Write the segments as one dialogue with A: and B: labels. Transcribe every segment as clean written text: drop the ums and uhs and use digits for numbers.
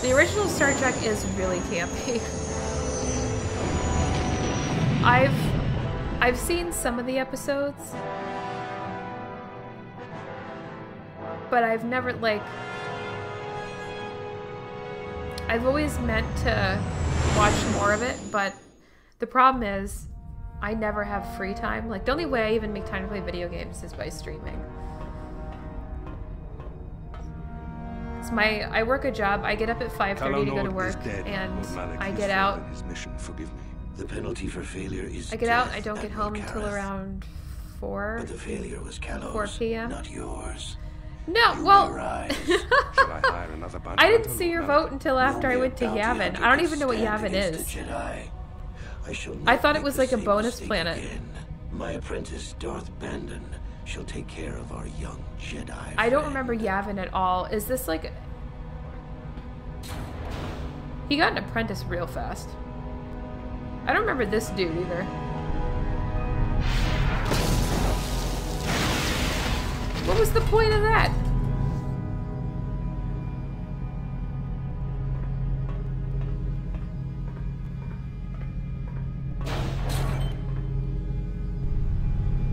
A: The original Star Trek is really campy. I've seen some of the episodes, but I've never, like, I've always meant to watch more of it, but the problem is I never have free time. Like, the only way I even make time to play video games is by streaming. I work a job. I get up at 5:30 to go to work, and I get out.
B: The penalty for failure is
A: I get out. I don't get home until around 4.
B: But the failure was Callow's,
A: 4 p.m.
B: not yours.
A: No, well,
B: I
A: didn't see your vote until after I went to Yavin. I don't even know what Yavin is. I thought it was like a bonus planet.
B: Again. My apprentice, Darth Bandon, shall take care of our young Jedi.
A: I don't remember Yavin at all. Is this like... He got an apprentice real fast. I don't remember this dude either. What was the point of that?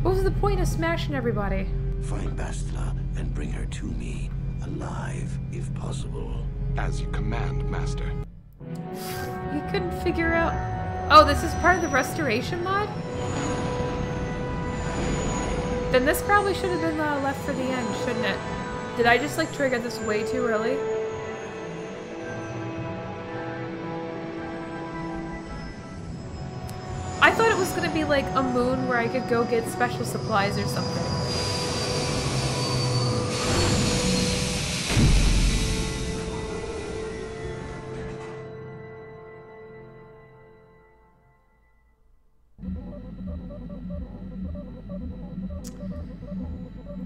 A: What was the point of smashing everybody?
B: Find Bastila and bring her to me, alive, if possible.
C: As you command, Master.
A: You couldn't figure out... Oh, this is part of the restoration mod? Then this probably should have been left for the end, shouldn't it? Did I just, like, trigger this way too early? I thought it was gonna be, like, a moon where I could go get special supplies or something.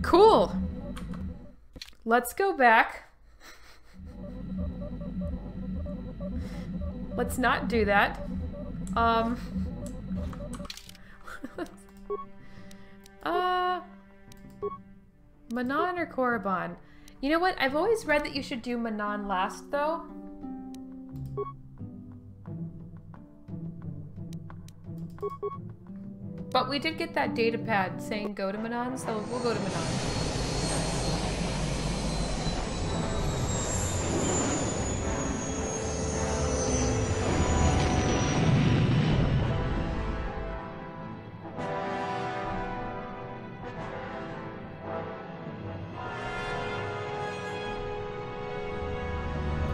A: Cool. Let's go back. Let's not do that. Manaan or Korriban? You know what? I've always read that you should do Manaan last, though. But we did get that data pad saying go to Manaan, so we'll go to Manaan.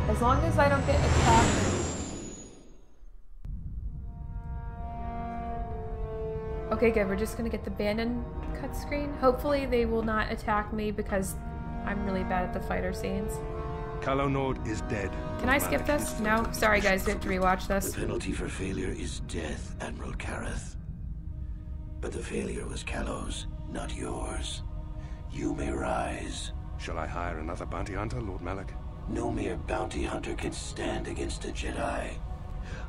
A: As long as I don't get attacked. Okay, good. We're just gonna get the Bandon cut screen. Hopefully they will not attack me because I'm really bad at the fighter scenes.
C: Calo Nord is dead.
A: Can I skip this? No? Sorry guys, we have to rewatch this.
B: The penalty for failure is death, Admiral Kareth. But the failure was Callow's, not yours. You may rise.
C: Shall I hire another bounty hunter, Lord Malak?
B: No mere bounty hunter can stand against a Jedi.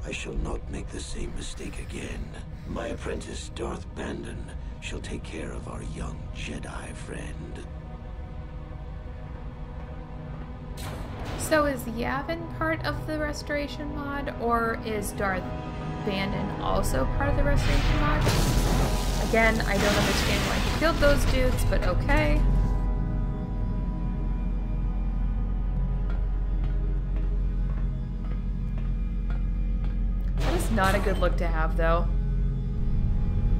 B: I shall not make the same mistake again. My apprentice, Darth Bandon, shall take care of our young Jedi friend.
A: So is Yavin part of the restoration mod, or is Darth Bandon also part of the restoration mod? Again, I don't understand why he killed those dudes, but okay. That is not a good look to have, though.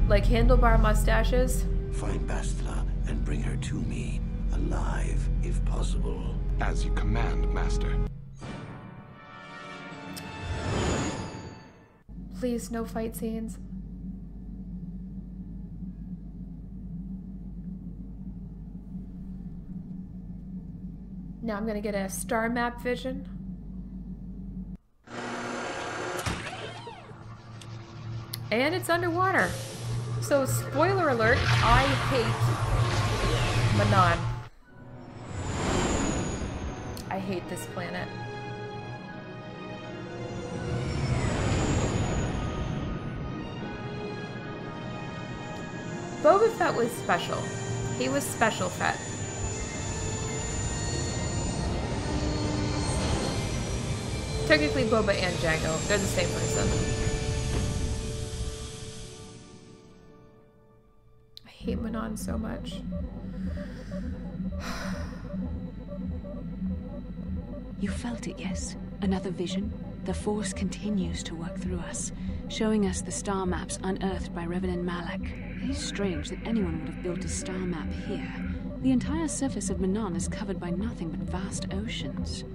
A: Like handlebar mustaches.
B: Find Bastila and bring her to me, alive, if possible.
C: As you command, Master.
A: Please, no fight scenes. Now I'm gonna get a star map vision. And it's underwater. So, spoiler alert, I hate Manaan. I hate this planet. Boba Fett was special. He was special Fett. technically Boba and Jango. They're the same person. I hate Manaan so much.
D: You felt it, yes? Another vision? The Force continues to work through us, showing us the star maps unearthed by Reverend Malak. It is strange that anyone would have built a star map here. The entire surface of Manaan is covered by nothing but vast oceans.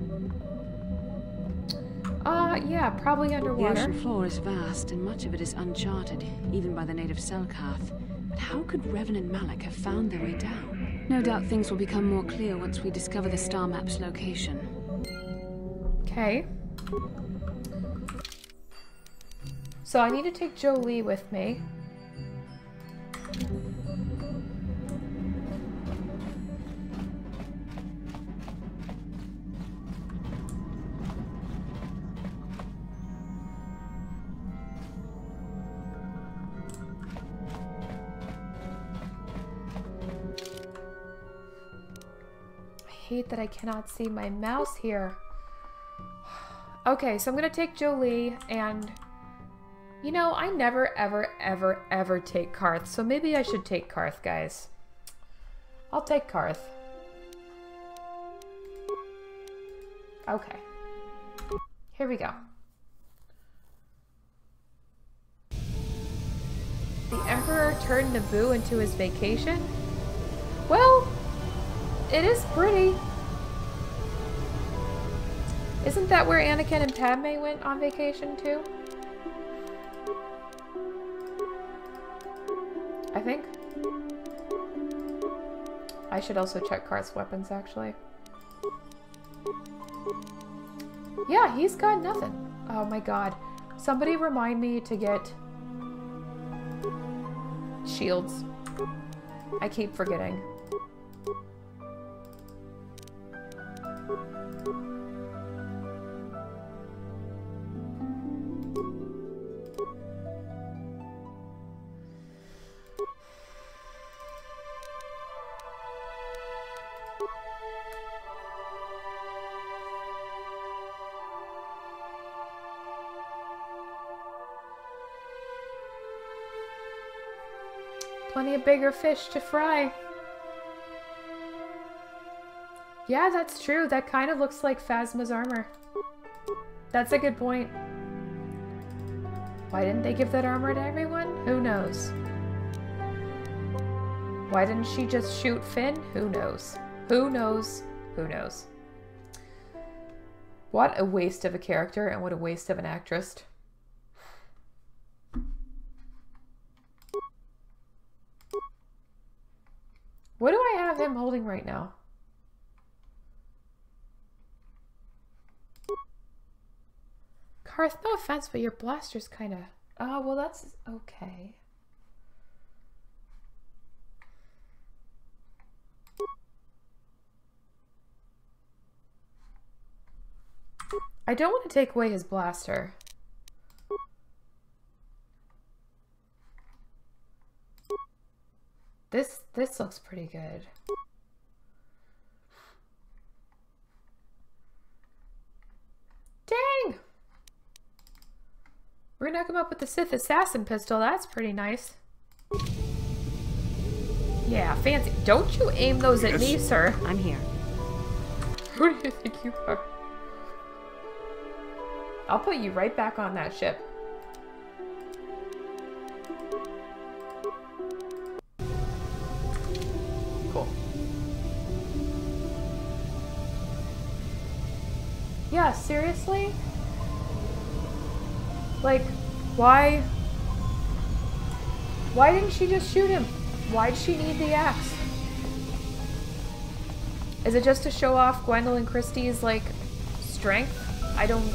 A: Yeah, probably underwater.
D: The ocean floor is vast, and much of it is uncharted, even by the native Selkath. But how could Revan and Malak have found their way down? No doubt things will become more clear once we discover the star map's location.
A: Okay. So I need to take Jolie with me. I hate that I cannot see my mouse here. Okay, so I'm gonna take Jolie, and you know, I never ever take Karth, so maybe I should take Karth, guys. I'll take Karth. Okay. Here we go. The Emperor turned Naboo into his vacation? Well, it is pretty. Isn't that where Anakin and Padme went on vacation too? I think. I should also check Karth's weapons, actually. Yeah, he's got nothing. Oh my god. Somebody remind me to get shields. I keep forgetting. Plenty of bigger fish to fry. Yeah, that's true. That kind of looks like Phasma's armor. That's a good point. Why didn't they give that armor to everyone? Who knows? Why didn't she just shoot Finn? Who knows? Who knows? Who knows? What a waste of a character, and what a waste of an actress. What do I have him holding right now? Karth, no offense, but your blaster's kind of... Oh, well, that's okay. I don't want to take away his blaster. This looks pretty good. Dang! We're gonna come up with the Sith Assassin pistol. That's pretty nice. Yeah, fancy. Don't you aim those at me, sir.
D: I'm here.
A: Who do you think you are? I'll put you right back on that ship. Cool. Yeah, seriously? Like, why didn't she just shoot him? Why'd she need the axe? Is it just to show off Gwendolyn Christie's, like, strength? I don't...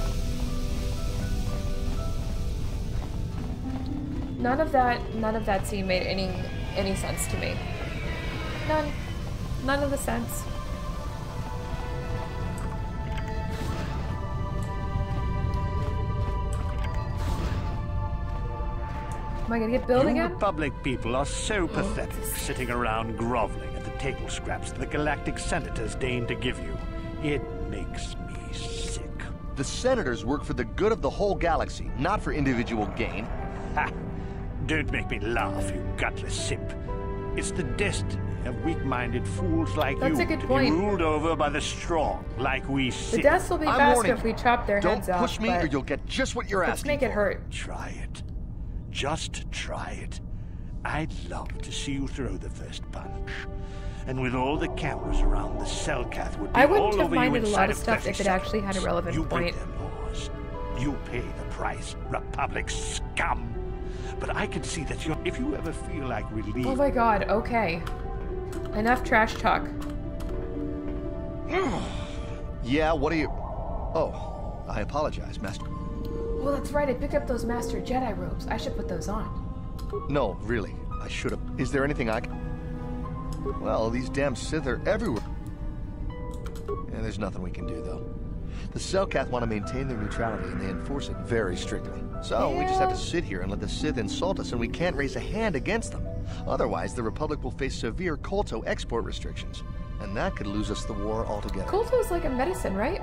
A: None of that scene made any sense to me. None of the sense. Am I gonna get billed again?
E: You Republic people are so pathetic, sitting around groveling at the table scraps that the galactic senators deign to give you. It makes me sick.
F: The senators work for the good of the whole galaxy, not for individual gain.
E: Ha! Don't make me laugh, you gutless simp. It's the destiny of weak-minded fools like
A: That's
E: you
A: a good
E: to
A: point.
E: be ruled over by the strong, like we
A: The
E: Sith.
A: deaths will be
F: I'm
A: faster
F: warning
A: if we chop their
F: Don't
A: heads off.
F: push me
A: but
F: or you'll get just what you're
A: let's
F: asking
A: make it
F: for.
A: hurt.
E: Try it. Just try it. I'd love to see you throw the first punch. And with all the cameras around, the Selkath would be
A: I wouldn't
E: all
A: have
E: over you
A: minded a lot
E: inside
A: of stuff
E: 30
A: if it actually had a
E: seconds.
A: relevant
E: You
A: point.
E: break their laws. You pay the price, Republic scum. But I can see that if you ever feel like relief...
A: Oh my god, okay. Enough trash talk.
F: Yeah, what are you... Oh, I apologize, Master.
A: Well, that's right, I picked up those Master Jedi robes. I should put those on.
F: No, really, I should have. Is there anything I can... Well, these damn Sith are everywhere. Yeah, there's nothing we can do, though. The Selkath want to maintain their neutrality, and they enforce it very strictly. So we just have to sit here and let the Sith insult us, and we can't raise a hand against them. Otherwise, the Republic will face severe Kolto export restrictions, and that could lose us the war altogether.
A: Kolto's like a medicine, right?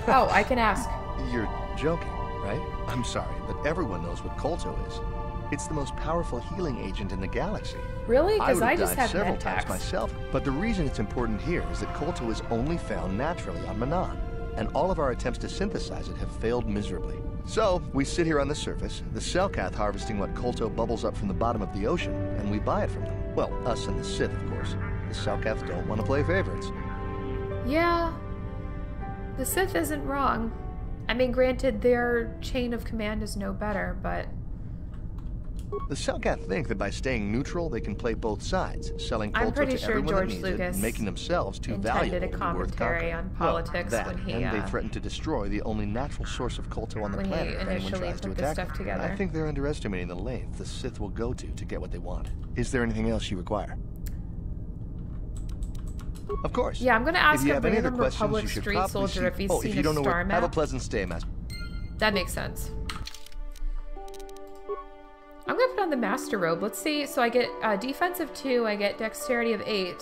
A: Oh, I can ask.
F: You're joking, right? I'm sorry, but everyone knows what Kolto is. It's the most powerful healing agent in the galaxy.
A: Really? Because I
F: would
A: just
F: died
A: have
F: several
A: med
F: times
A: packs.
F: myself, but the reason it's important here is that Kolto is only found naturally on Manaan, and all of our attempts to synthesize it have failed miserably. So, we sit here on the surface, the Selkath harvesting what Kolto bubbles up from the bottom of the ocean, and we buy it from them. Well, us and the Sith, of course. The Selkath don't want to play favorites.
A: Yeah. The Sith isn't wrong. I mean, granted, their chain of command is no better, but...
F: The Selkath think that by staying neutral, they can play both sides, selling
A: I'm
F: Kolto
A: pretty
F: to
A: sure
F: everyone
A: George
F: that needs it,
A: Lucas
F: and making themselves too
A: intended
F: valuable
A: a
F: to be worth
A: commentary
F: conquering.
A: on politics
F: well,
A: when he,
F: and they threaten to destroy the only natural source of Kolto on the
A: when he
F: planet if anyone
A: initially
F: tries to
A: put this
F: attack
A: stuff
F: it.
A: together.
F: I think they're underestimating the length the Sith will go to get what they want. Is there anything else you require? Of course.
A: Yeah, I'm going to ask
F: if you
A: a
F: have any other
A: random
F: questions,
A: Republic
F: you should
A: street
F: probably
A: soldier
F: see...
A: if he's
F: Oh,
A: seen
F: if you
A: a
F: don't know
A: star
F: where...
A: map.
F: Have a pleasant stay, Master.
A: That makes sense. I'm going to put on the Master Robe. Let's see. So I get Defense of 2, I get Dexterity of 8.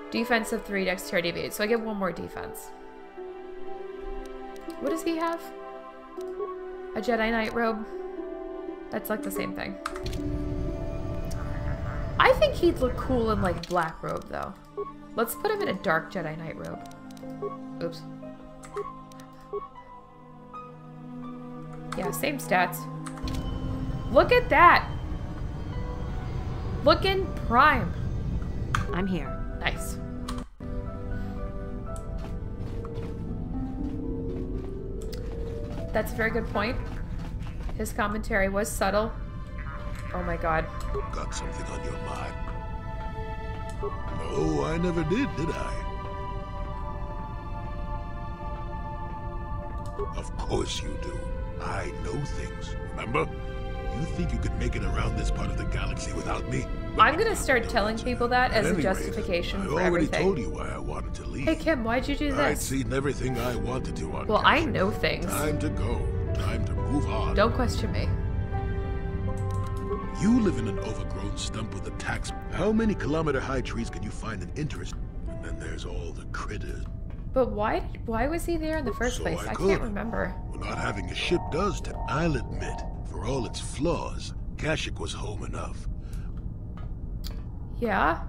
A: Defense of 3, Dexterity of 8. So I get one more defense. What does he have? A Jedi Knight robe? That's like the same thing. I think he'd look cool in like black robe though. Let's put him in a dark Jedi Knight robe. Oops. Yeah, same stats. Look at that! Looking prime.
G: I'm here.
A: Nice. That's a very good point. His commentary was subtle. Oh my god.
H: Got something on your mind? No, I never did I? Of course you do. I know things, remember? You think you could make it around this part of the galaxy without me?
A: I'm gonna start telling people that as a
H: Anyways,
A: justification for
H: I already
A: everything.
H: told you why I wanted to leave.
A: Hey Kim, why'd you do
H: I'd
A: this?
H: seen everything I wanted to on
A: Well, I
H: Kashyyyk.
A: know things.
H: Time to go. Time to move on.
A: Don't question me.
H: You live in an overgrown stump with a tax. How many kilometer-high trees can you find an interest? And then there's all the critters.
A: But why was he there in the first
H: So
A: place?
H: I
A: I
H: could.
A: can't remember.
H: Well, not having a ship does to. I'll admit, for all its flaws, Kashyyyk was home enough.
A: Yeah?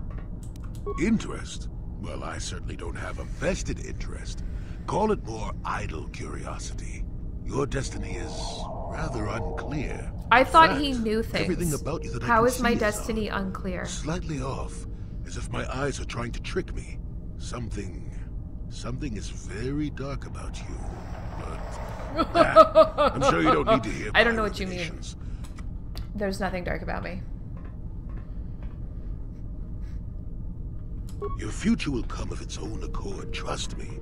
H: Interest? Well, I certainly don't have a vested interest. Call it more idle curiosity. Your destiny is rather unclear.
A: I thought
H: In
A: he
H: fact,
A: knew things.
H: Everything about you that I
A: How
H: can
A: is my
H: see
A: destiny
H: odd.
A: unclear?
H: Slightly off, as if my eyes are trying to trick me. Something is very dark about you. But I'm sure you don't need to hear.
A: I don't
H: my
A: know what you mean.
H: revelations.
A: There's nothing dark about me.
H: Your future will come of its own accord, trust me.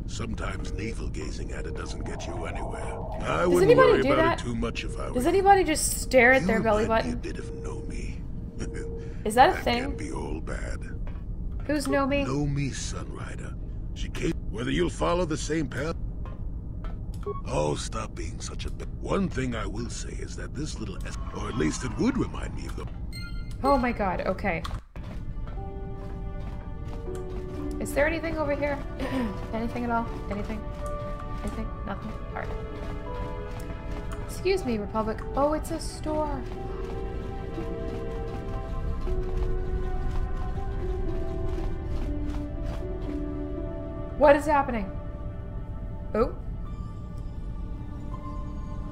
H: Sometimes navel-gazing at it doesn't get you anywhere. I wouldn't
A: anybody
H: worry
A: do
H: about
A: that?
H: it too much if I were
A: Does
H: you.
A: anybody just stare at their
H: You
A: belly
H: remind me
A: button?
H: a bit of Know-Me.
A: Is that a
H: That
A: thing?
H: can be all bad.
A: Who's know me?
H: Know-Me, Sunrider. She came. Whether you'll follow the same path. Oh, stop being such a bit. One thing I will say is that this little, or at least it would remind me of the.
A: Oh my god, okay. Is there anything over here? Anything at all? Anything? Anything? Nothing? Alright. Excuse me, Republic. Oh, it's a store. What is happening? Oh.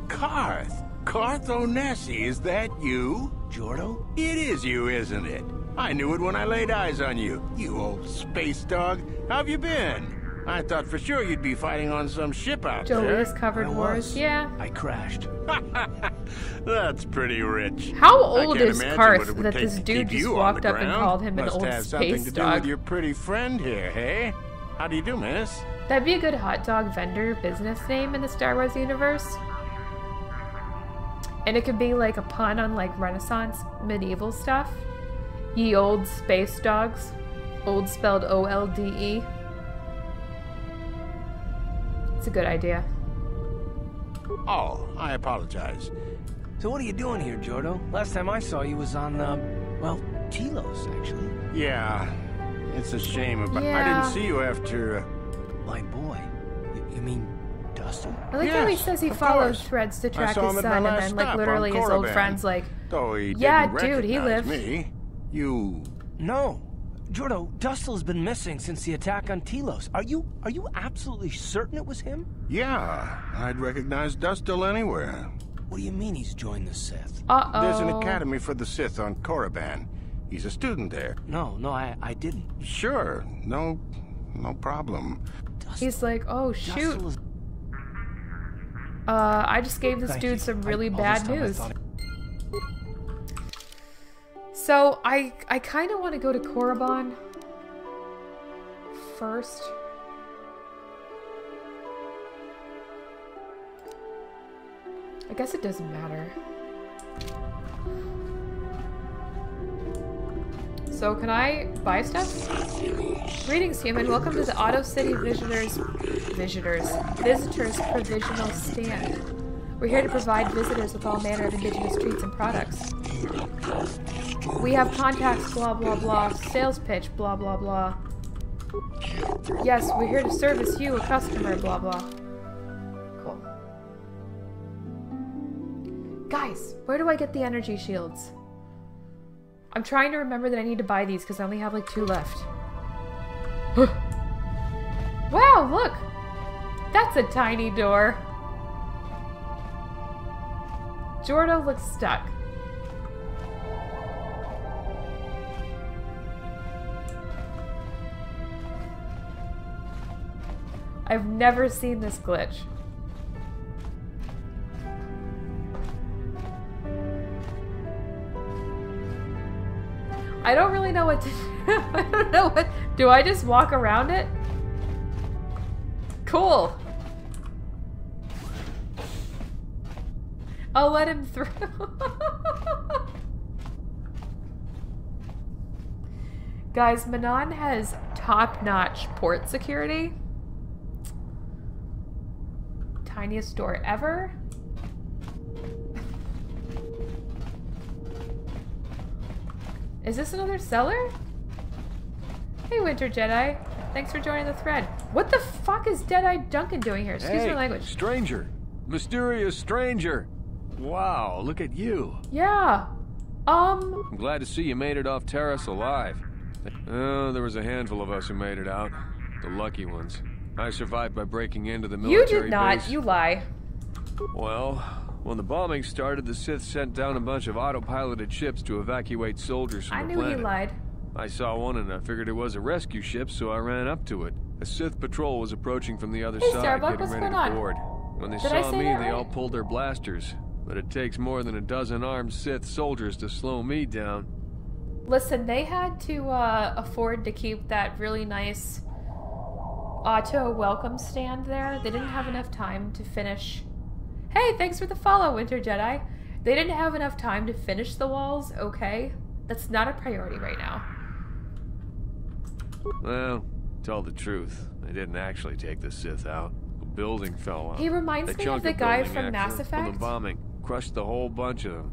E: Karth Onesi, is that you?
G: Jordo?
E: It is you, isn't it? I knew it when I laid eyes on you, you old space dog. How've you been? I thought for sure you'd be fighting on some ship out there.
A: Jolie's covered wars. Yeah.
G: I crashed.
E: That's pretty rich.
A: How old
E: I can't
A: is
E: imagine
A: Karth
E: what it would
A: that
E: take
A: this
E: to
A: dude
E: keep
A: just
E: you on
A: walked
E: the
A: up and
E: ground.
A: called him an
E: Must
A: old
E: have something
A: space
E: to do with
A: dog?
E: your pretty friend here, hey? How do you do, miss?
A: That'd be a good hot dog vendor business name in the Star Wars universe. And it could be like a pun on like Renaissance medieval stuff. Ye old space dogs. Old spelled O-L-D-E. It's a good idea.
E: Oh, I apologize.
G: So what are you doing here, Jordo? Last time I saw you was on, well, Telos, actually.
E: Yeah, it's a shame about... I
A: Yeah.
E: didn't see you after...
G: My boy. You mean Dustin?
A: I like how he
E: Yes,
A: says he
E: of
A: follows
E: course.
A: threads to
E: I
A: track
E: saw
A: his
E: him at my
A: son, and
E: last
A: then like
E: stop
A: literally
E: on
A: his old
E: Korriban.
A: friend's like,
E: Though he
A: yeah,
E: didn't
A: dude, he
E: recognize
A: lives.
E: me. You...
G: No. Jordo, Dustel's been missing since the attack on Telos. Are you absolutely certain it was him?
E: Yeah, I'd recognize Dustil anywhere.
G: What do you mean he's joined the Sith?
A: uh-oh.
E: There's an academy for the Sith on Korriban. He's a student there.
G: No, I didn't.
E: Sure, no problem.
A: He's like, oh shoot.
G: Dustil is...
A: I just gave this
G: Thank
A: dude
G: you.
A: some really
G: All
A: bad
G: this time I
A: news.
G: thought it-
A: So I kind of want to go to Korriban first. I guess it doesn't matter. So can I buy stuff? Greetings, human. Welcome to the Auto City Visitors Provisional Stand. We're here to provide visitors with all manner of indigenous treats and products. We have contacts, blah blah blah. Sales pitch, blah blah blah. Yes, we're here to service you, a customer, blah blah. Cool. Guys, where do I get the energy shields? I'm trying to remember that I need to buy these because I only have like 2 left. Wow, look! That's a tiny door. Jordo looks stuck. I've never seen this glitch. I don't really know what to do. I don't know what... Do I just walk around it? Cool. I'll let him through. Guys, Manaan has top-notch port security. Tiniest store ever. Is this another seller? Hey, Winter Jedi. Thanks for joining the thread. What the fuck is Dead-Eye Duncan doing here? Excuse my language.
I: Stranger. Mysterious stranger. Wow, look at you.
A: Yeah.
I: I'm glad to see you made it off Terrace alive. Oh, there was a handful of us who made it out. The lucky ones. I survived by breaking into the military
A: You did not.
I: base.
A: You lie.
I: Well, when the bombing started, the Sith sent down a bunch of autopiloted ships to evacuate soldiers from
A: I
I: the
A: knew
I: planet.
A: he lied.
I: I saw one and I figured it was a rescue ship, so I ran up to it. A Sith patrol was approaching from the other
A: Hey,
I: side,
A: Starbuck,
I: getting
A: what's
I: ready
A: going on?
I: to board. When they
A: Did I
I: saw
A: say
I: me,
A: that
I: they
A: right?
I: all pulled their blasters. But it takes more than a dozen armed Sith soldiers to slow me down.
A: Listen, they had to afford to keep that really nice auto welcome stand there. They didn't have enough time to finish. Hey, thanks for the follow, Winter Jedi. They didn't have enough time to finish the walls, okay? That's not a priority right now.
I: Well, tell the truth, they didn't actually take the Sith out. The building fell on.
A: He reminds
I: A
A: me
I: chunk
A: of the guy
I: building,
A: from Mass
I: actually, from
A: Effect.
I: the bombing. Crushed the whole bunch of them.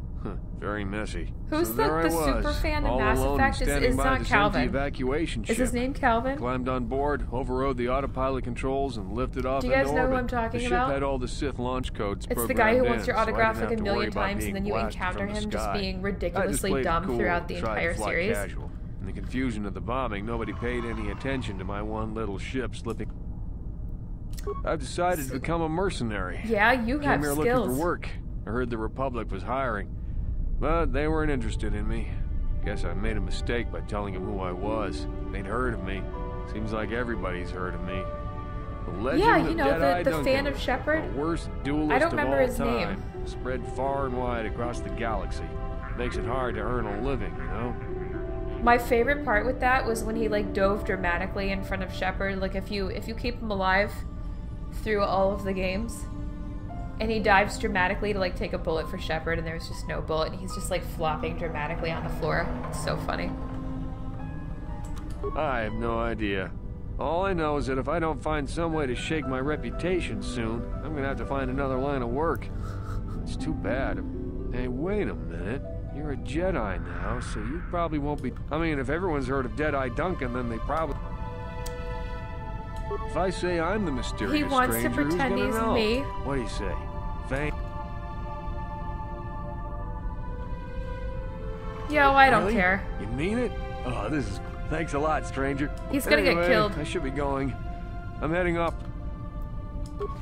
I: Very messy.
A: Who's
I: so
A: the super fan of Mass Effect? It's not Calvin.
I: Evacuation ship.
A: Is his name Calvin?
I: Climbed on board, overrode the autopilot controls, and lifted off.
A: Do you guys
I: into
A: know
I: orbit.
A: who I'm talking
I: the
A: about?
I: ship had all the Sith launch codes.
A: It's the guy who wants your
I: so
A: autograph
I: I didn't
A: like a
I: have to worry
A: million
I: about
A: times, and then you
I: being
A: encounter
I: blasted from
A: him
I: the
A: just
I: sky.
A: being
I: I just
A: ridiculously
I: played it
A: dumb
I: cool,
A: throughout the
I: tried to
A: entire
I: fly
A: series.
I: Casual. In the confusion of the bombing, nobody paid any attention to my one little ship slipping. I've decided to become a mercenary.
A: Yeah, you have
I: Came here
A: skills.
I: looking for work. I heard the Republic was hiring, but they weren't interested in me. Guess I made a mistake by telling them who I was. They'd heard of me. Seems like everybody's heard of me. The legend
A: Yeah,
I: of
A: you know,
I: Jedi
A: the
I: Duncan,
A: fan of Shepard.
I: the worst duelist
A: I don't
I: of
A: remember
I: all
A: his
I: time,
A: name.
I: spread far and wide across the galaxy. Makes it hard to earn a living, you know?
A: My favorite part with that was when he like dove dramatically in front of Shepard. Like if you keep him alive through all of the games, and he dives dramatically to like take a bullet for Shepard, and there's just no bullet, and he's just like flopping dramatically on the floor. It's so funny.
I: I have no idea. All I know is that if I don't find some way to shake my reputation soon, I'm gonna have to find another line of work. It's too bad. Hey, wait a minute. You're a Jedi now, so you probably won't be... I mean, if everyone's heard of Deadeye Duncan, then they probably... If I say I'm the mysterious
A: He wants to
I: stranger,
A: pretend
I: who's
A: he's
I: gonna know?
A: me.
I: What do you say? Fame?
A: Yo, I don't
I: Really?
A: care.
I: You mean it? Oh, this is... Thanks a lot, stranger.
A: He's gonna get
I: Anyway,
A: killed.
I: I should be going. I'm heading up.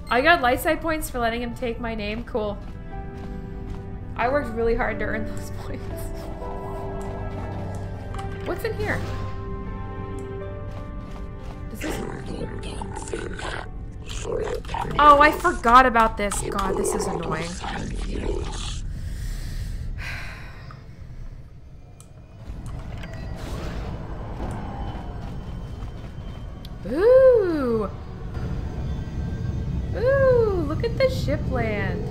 A: I got light side points for letting him take my name. Cool. I worked really hard to earn those points. What's in here? Does this... Oh, I forgot about this. God, this is annoying. Ooh! Ooh, look at the ship land.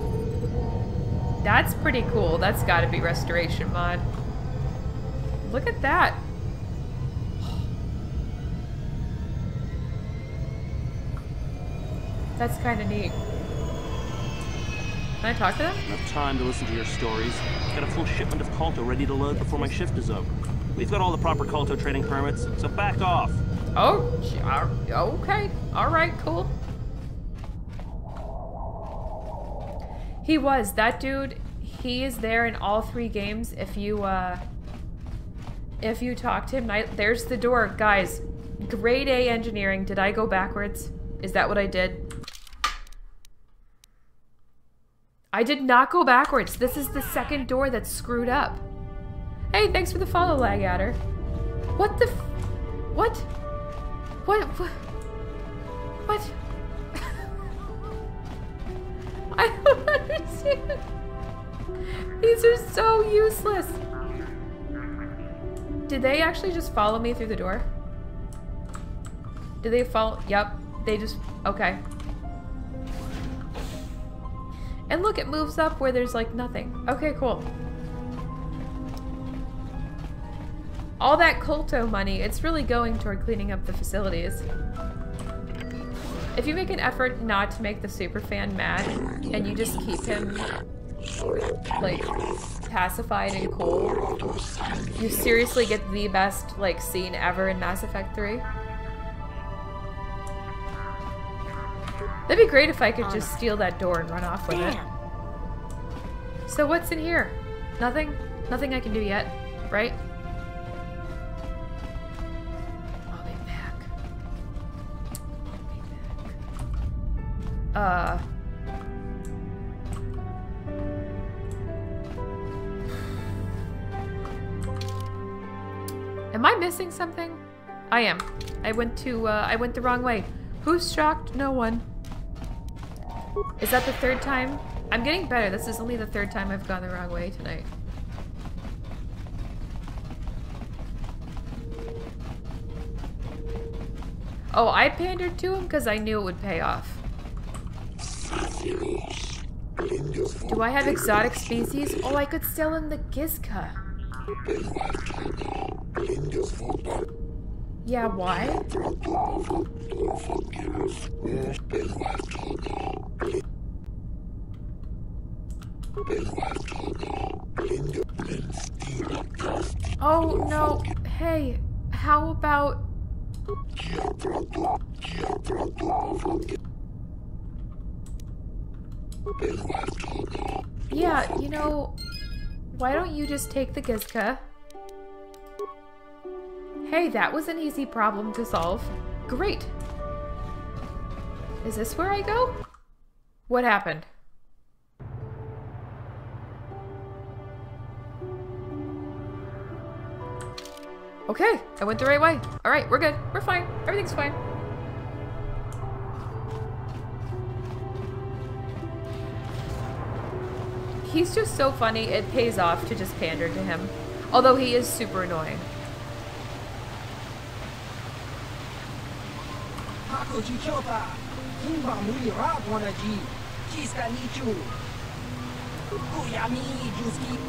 A: That's pretty cool. That's gotta be restoration mod. Look at that. That's kind of neat. Can I talk to them?
J: Enough time to listen to your stories. Got a full shipment of KOTOR ready to load before my shift is over. We've got all the proper KOTOR trading permits, so back off.
A: Oh, okay. Alright, cool. He was. That dude, he is there in all 3 games. If you talk to him, there's the door. Guys, grade A engineering. Did I go backwards? Is that what I did? I did not go backwards. This is the second door that's screwed up. Hey, thanks for the follow, lag adder. What the what? What? I don't understand. These are so useless. Did they actually just follow me through the door? Did they follow? Yep. They just... Okay. And look, it moves up where there's like nothing. Okay, cool. All that KOTOR money, it's really going toward cleaning up the facilities. If you make an effort not to make the superfan mad, and you just keep him, like, pacified and cool, you seriously get the best, like, scene ever in Mass Effect 3. That'd be great if I could just steal that door and run off with it. So what's in here? Nothing? Nothing I can do yet, right? I'll be back. Am I missing something? I am. I went the wrong way. Who's shocked? No one. Is that the 3rd time? I'm getting better. This is only the 3rd time I've gone the wrong way tonight. Oh, I pandered to him because I knew it would pay off. Do I have exotic species? Oh, I could sell him the Gizka. Yeah, why? Yeah, you know, why don't you just take the Gizka? Hey, that was an easy problem to solve. Great. Is this where I go? What happened? Okay, I went the right way. Alright, we're good. We're fine. Everything's fine. He's just so funny, it pays off to just pander to him. Although he is super annoying.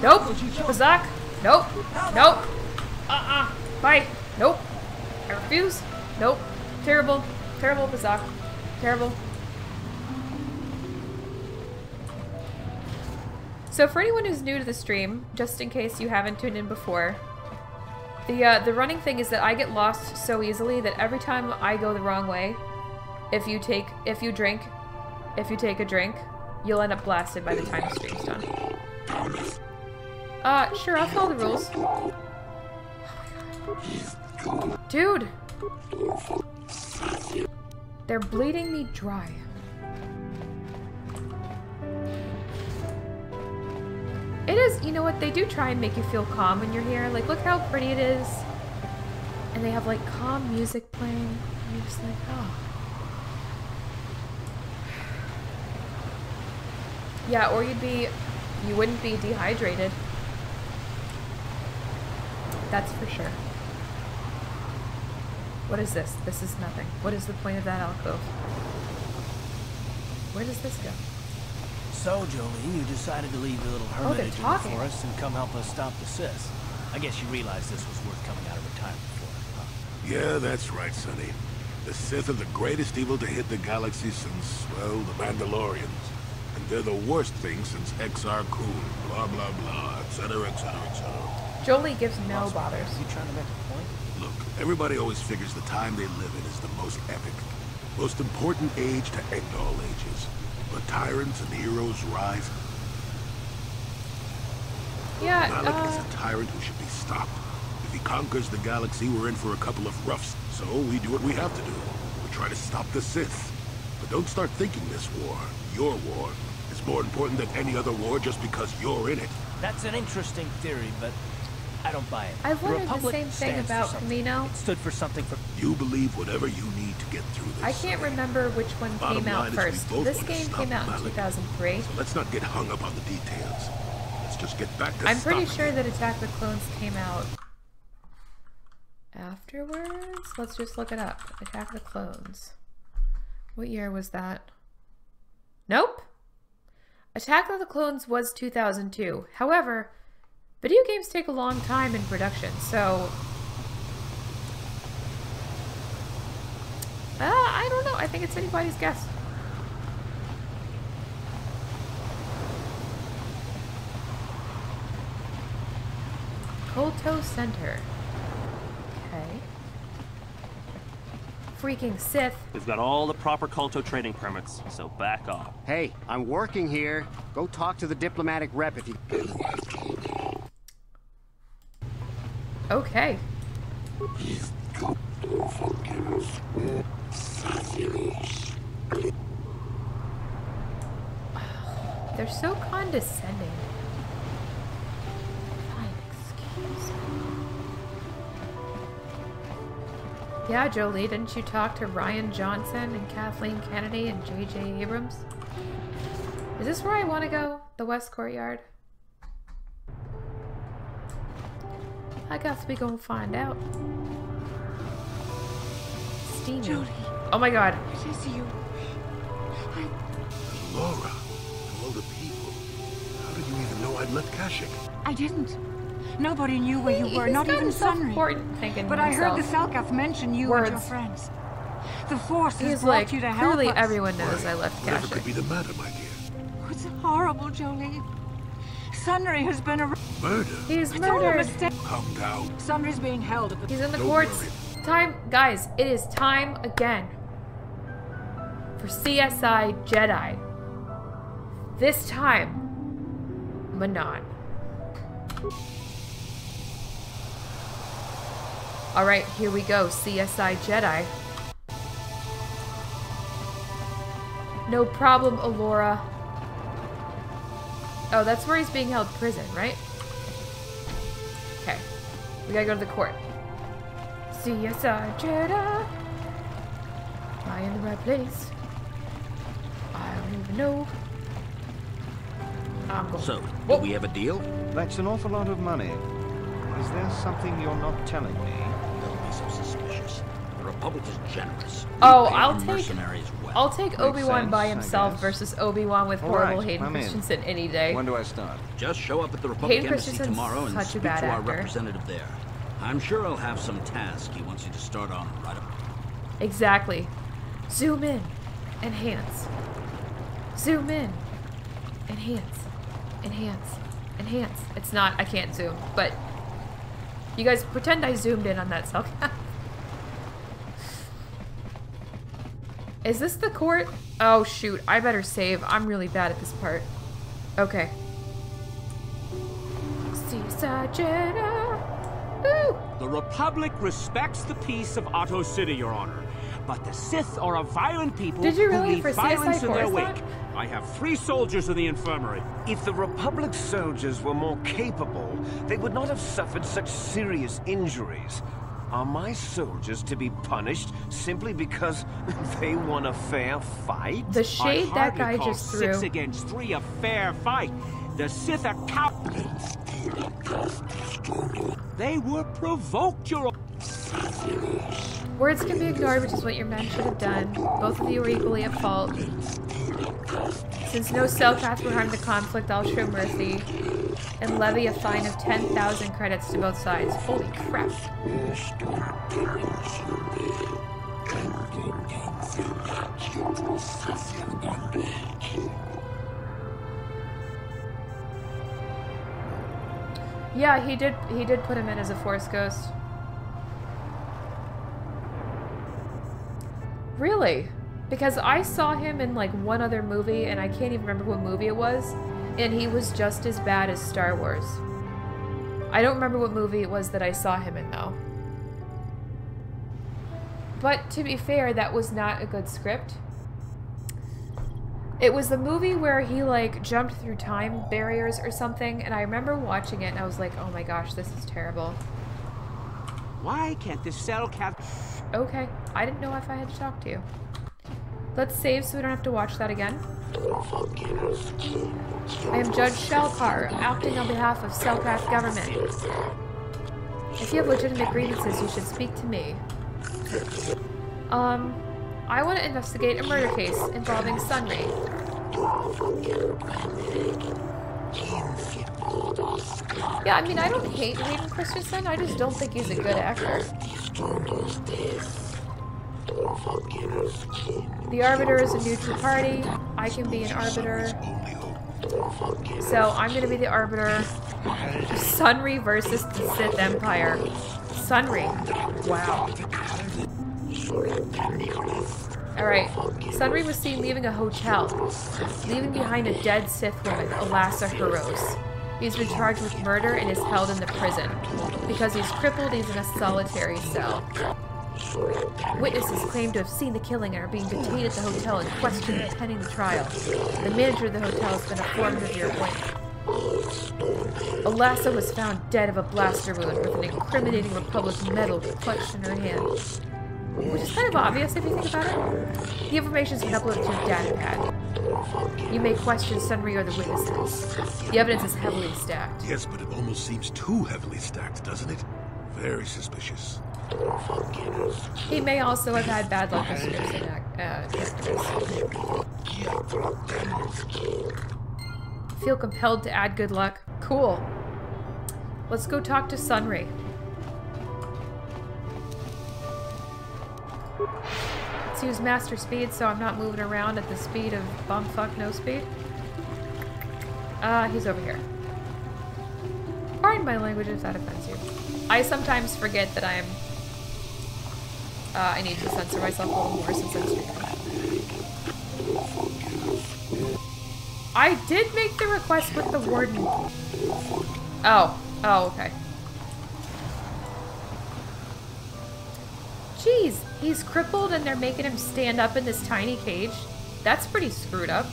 A: Nope. Bazak. Nope. Nope. Bye. Nope. I refuse. Nope. Terrible. Terrible, Bazak. Terrible. So for anyone who's new to the stream, just in case you haven't tuned in before, the running thing is that I get lost so easily that every time I go the wrong way, if you take a drink, you'll end up blasted by the time the stream's done. Sure, I'll follow the rules. Oh my god. Dude! They're bleeding me dry. It is, you know what, they do try and make you feel calm when you're here. Like, look how pretty it is. And they have, like, calm music playing. And you're just like, oh. Yeah, or you wouldn't be dehydrated. That's for sure. What is this? This is nothing. What is the point of that alcove? Where does this go?
G: So, Jolie, you decided to leave your little hermitage in the forest and come help us stop the Sith. I guess you realized this was worth coming out of retirement for, huh?
H: Yeah, that's right, Sonny. The Sith are the greatest evil to hit the galaxy since, well, the Mandalorians. And they're the worst thing since Exar Kun, blah, blah, blah, etc., etc., etc.
A: Jolie gives no bothers.
G: You trying to make a point?
H: Look, everybody always figures the time they live in is the most epic, most important age to end all ages. But tyrants and heroes rise.
A: Yeah,
H: Malak is a tyrant who should be stopped. If he conquers the galaxy, we're in for a couple of roughs. So we do what we have to do. We try to stop the Sith. But don't start thinking this war, your war, is more important than any other war just because you're in it.
G: That's an interesting theory, but I don't buy it.
A: I've wondered the same thing about Camino.
G: It stood for something for...
H: You believe whatever you need to get through this.
A: I can't remember which one came out first. This game came out in 2003.
H: So let's not get hung up on the details. Let's just get back to
A: I'm pretty sure that Attack of the Clones came out afterwards. Let's just look it up. Attack of the Clones. What year was that? Nope. Attack of the Clones was 2002. However, video games take a long time in production, so... I don't know. I think it's anybody's guess. KOTOR Center. Okay. Freaking Sith.
J: We've got all the proper KOTOR trading permits, so back off.
K: Hey, I'm working here. Go talk to the diplomatic rep if you...
A: Okay. They're so condescending. Fine, excuse me. Yeah, Jolie, didn't you talk to Ryan Johnson and Kathleen Kennedy and J.J. Abrams? Is this where I want to go? The West Courtyard? I guess we gonna find out. STEEMIT.
D: Jodie.
A: Oh my god.
D: It is you.
H: Laura, of all the people, how did you even know I'd left Kashyyyk?
L: I didn't. Nobody knew where you were, not even Sunry. But I heard the Selkath mention you and your friends. The Force has brought you to help us.
A: Clearly everyone knows I left
H: Whatever
A: Kashyyyk.
H: could be the matter, my dear?
L: It's horrible, Jolie. Sunry has been arrested.
H: Murder?
A: He's
L: It's all a
A: murdered.
L: mistake.
H: Calm down.
L: Sunry's being held at the...
A: He's in the
H: Don't
A: courts.
H: worry.
A: Time, guys, it is time again. for CSI JEDI. This time, Manaan. Alright, here we go, CSI JEDI. No problem, Alora. Oh, that's where he's being held prison, right? Okay. We gotta go to the court. CSI JEDI. Am I in the right place? I don't even know. I'm going.
M: So, do we have a deal?
N: That's an awful lot of money. Is there something you're not telling me?
M: Don't be so suspicious. The Republic is generous.
A: Oh, I'll take Obi-Wan by himself versus Obi-Wan with horrible Hayden Christensen any day.
N: When do I start?
M: Just show up at the Republic Embassy tomorrow and speak to our representative there. I'm sure I'll have some task he wants you to start on right up.
A: Exactly. Zoom in. Enhance. Zoom in. Enhance. Enhance. Enhance. It's not, I can't zoom, but you guys pretend I zoomed in on that cell cam. Is this the court? Oh shoot, I better save. I'm really bad at this part. Okay. CSI JEDI. Ooh.
O: The Republic respects the peace of Otto City, Your Honor. But the Sith are a violent people
A: Did you really
O: who leave
A: for
O: violence
A: CSI
O: in their
A: Coruscant?
O: wake. I have 3 soldiers in the infirmary.
P: If the Republic soldiers were more capable, they would not have suffered such serious injuries. Are my soldiers to be punished simply because they won a fair fight?
A: The shade that guy just threw.
O: 6 against 3 a fair fight. The Sith are cowards. They were provoked, Your Honor.
A: Words can be ignored, which is what your men should have done. Both of you are equally at fault. Since no Selkath were harmed in the conflict, I'll show mercy and levy a fine of 10,000 credits to both sides. Holy crap. Yeah, he did put him in as a Force Ghost. Really? Because I saw him in like one other movie, and I can't even remember what movie it was, and he was just as bad as Star Wars. I don't remember what movie it was that I saw him in, though. But to be fair, that was not a good script. It was the movie where he like jumped through time barriers or something, and I remember watching it and I was like, oh my gosh, this is terrible.
O: Why can't this Selkath...
A: Okay, I didn't know if I had to talk to you. Let's save so we don't have to watch that again. I am Judge Shalkar, acting on behalf of Selkath government. If you have legitimate grievances, you should speak to me. I want to investigate a murder case involving Sunray. Yeah, I mean, I don't hate Hayden Christensen, I just don't think he's a good actor. The Arbiter is a neutral party. I can be an Arbiter. So, I'm gonna be the Arbiter. Sunray versus the Sith Empire. Sunray. Wow. Alright. Sunray was seen leaving a hotel, leaving behind a dead Sith woman, Alassa Haros. He's been charged with murder and is held in the prison. Because he's crippled, he's in a solitary cell. Witnesses claim to have seen the killing and are being detained at the hotel and questioned pending the trial. The manager of the hotel has been informed of your appointment. Alassa was found dead of a blaster wound with an incriminating Republic medal clutched in her hand. Which is kind of obvious if you think about it. The information's been uploaded to your datapad. You may question Sunray or the witnesses. The evidence is heavily stacked.
H: Yes, but it almost seems too heavily stacked, doesn't it? Very suspicious.
A: He may also have had bad luck with scripts and feel compelled to add good luck. Cool. Let's go talk to Sunray. Let's use master speed so I'm not moving around at the speed of bumfuck no speed. He's over here. Pardon my language if that offends you. I sometimes forget that I need to censor myself a little more since I'm streaming. I did make the request with the warden. Oh. Oh, okay. Jeez, he's crippled and they're making him stand up in this tiny cage. That's pretty screwed up.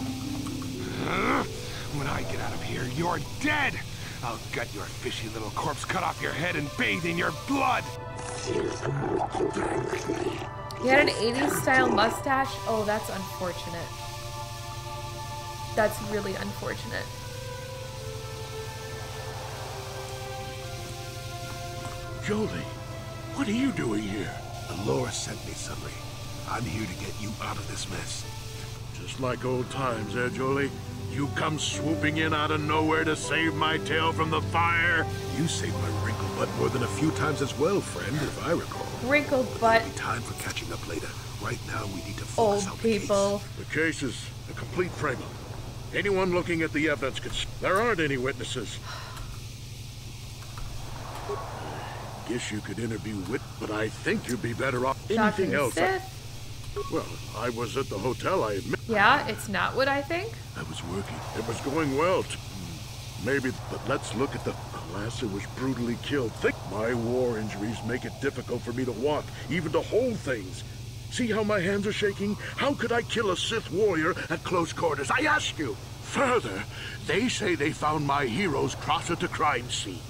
C: When I get out of here, you're dead! I'll gut your fishy little corpse, cut off your head, and bathe in your blood!
A: He had an 80s style mustache? Oh, that's unfortunate. That's really unfortunate.
H: Jolie, what are you doing here? Laura sent me, Sunray. I'm here to get you out of this mess. Just like old times, eh, Jolie? You come swooping in out of nowhere to save my tail from the fire. You saved my wrinkled butt more than a few times as well, friend, if I recall.
A: Wrinkled butt.
H: There'll be time for catching up later. Right now, we need to focus on the case. The case is a complete frame-up. Anyone looking at the evidence can... There aren't any witnesses. Guess you could interview but I think you'd be better off. Anything else? Well, I was at the hotel, I admit.
A: Yeah, it's not what I think.
H: I was working. It was going well. Maybe, but let's look at the... Alas, it was brutally killed. My war injuries make it difficult for me to walk, even to hold things. See how my hands are shaking? How could I kill a Sith warrior at close quarters? I ask you. Further, they say they found my hero's cross at the crime scene.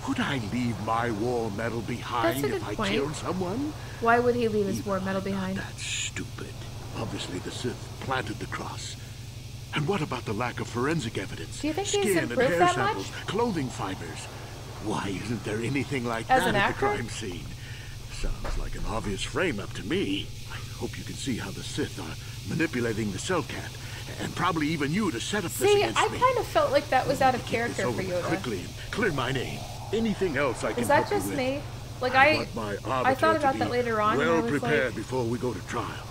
H: Would I leave my war medal behind if I killed someone?
A: Why would he leave his war medal behind?
H: That's stupid. Obviously, the Sith planted the cross. And what about the lack of forensic evidence?
A: Do you think
H: Skin
A: he's
H: and
A: improved
H: hair
A: that
H: samples,
A: much?
H: clothing fibers. Why isn't there anything like
A: As
H: that
A: an
H: at
A: actor?
H: the crime scene? Sounds like an obvious frame-up to me. I hope you can see how the Sith are manipulating the Cellcat, and probably even you to set up this against me.
A: See, I kind of felt like that was out of character for Yoda.
H: Quickly and clear my name. Anything else I can
A: Is that
H: help you
A: just
H: with?
A: me? Like I thought about
H: to
A: that
H: be
A: later on.
H: Well
A: and I was
H: prepared
A: like,
H: before we go to trial.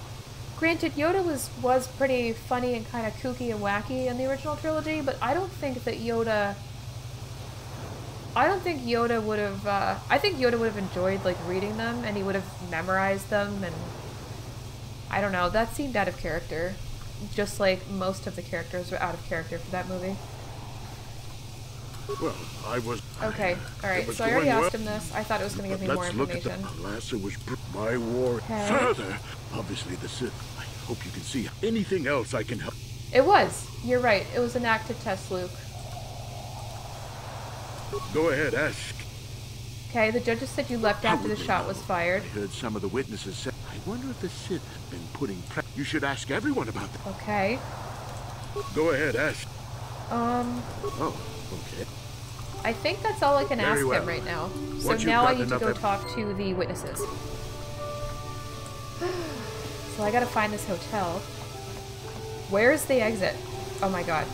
A: Granted, Yoda was pretty funny and kind of kooky and wacky in the original trilogy, but I don't think that Yoda. I don't think Yoda would have. I think Yoda would have enjoyed like reading them, and he would have memorized them, and I don't know. That seemed out of character, just like most of the characters were out of character for that movie.
H: Well, I was...
A: Okay, alright, so I already asked him this. I thought it was going to give me more information.
H: Alas, it was my war.
A: Okay.
H: Further, obviously the Sith. I hope you can see anything else I can help.
A: It was. You're right. It was an active test, Luke.
H: Go ahead, ask.
A: Okay, the judges said you left after the shot was fired.
H: I heard some of the witnesses say, I wonder if the Sith have been putting pressure. You should ask everyone about that.
A: Okay.
H: Go ahead, ask.
A: Oh,
H: okay.
A: I think that's all I can ask him right now. So now I need to go talk to the witnesses. So I gotta find this hotel. Where's the exit? Oh my god.